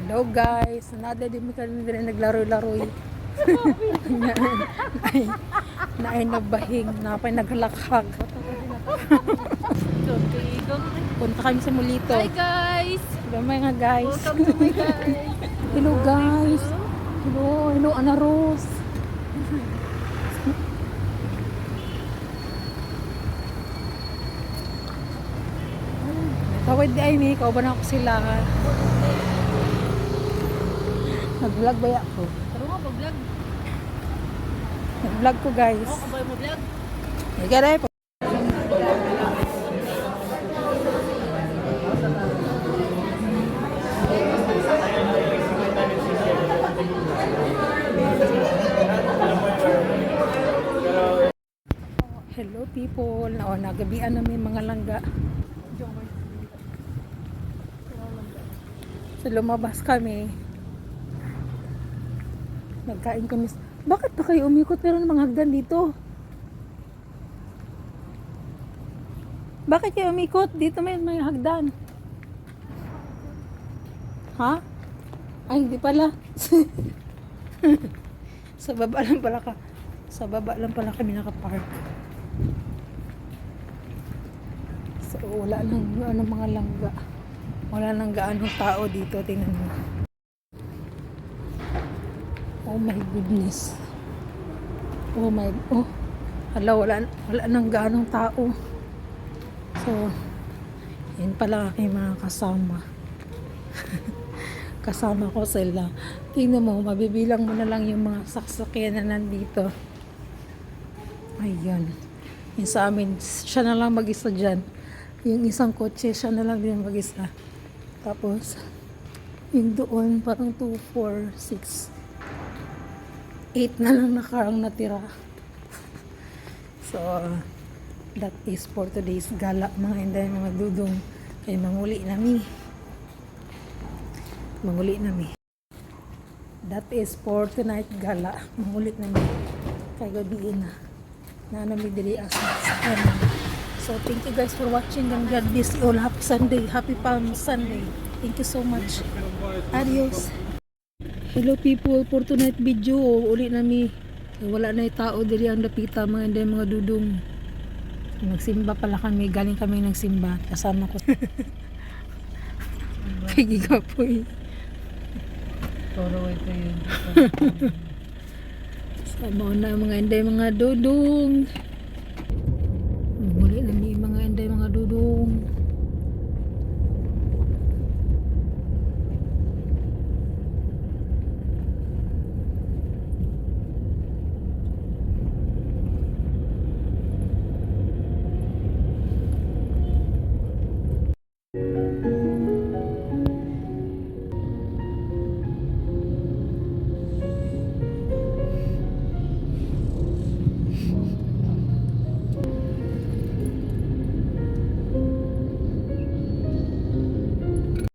Hello guys, nada din kami din naglaro-laro. Naay nagbahing, napay naghalakhak. Punta kami sa Mulito. Hi guys! Hello mga guys. Welcome to my guys! Hello guys. Hello Ana Rose. Tawad di ay ni, kauban ako sila. Nag-vlog ba ako? Taro nga pag-vlog. Nag-vlog ko guys. Oo, kabay mo vlog. Ikaw po. Hello people. Nagabian na may mga langga. So lumabas kami. Nagkain kami. Bakit pa kayo umikot? Meron mga hagdan dito. Bakit kayo umikot? Dito may hagdan. Ha? Ay, hindi pala. Sa baba lang pala ka. Sa baba lang pala kami nakapark. So, wala nang mga langga. Wala nang gaanong tao dito. Tingnan mo. Oh my goodness. Hala, wala nang gaanong tao. So, yun pala aking mga kasama. Kasama ko sila. Tingnan mo, mabibilang mo na lang yung mga saksakyan na nandito. Ayan. Yung sa amin, siya na lang mag-isa dyan. Yung isang kotse, siya na lang din mag-isa. Tapos, yung doon, parang 2, 4, 6, 8 na lang nakarang natira. So, that is for today's gala, mga inday, mga dudong. Kaya manguli nami. That is for tonight gala. Mangulit nami. Kaya gabiin na. Nanamig dili asa. So, thank you guys for watching and God bless you all. Happy Sunday. Happy Palm Sunday. Thank you so much. Adios. Hello people, for tonight video. Uli nami. Wala na yung tao dili ang dapita mga inday, mga dudong. Nagsimba pala kami. Galing kami nagsimba. Kasama ko. Kagiga po eh. Toro ito yun. Sama na mga inday, mga dudong.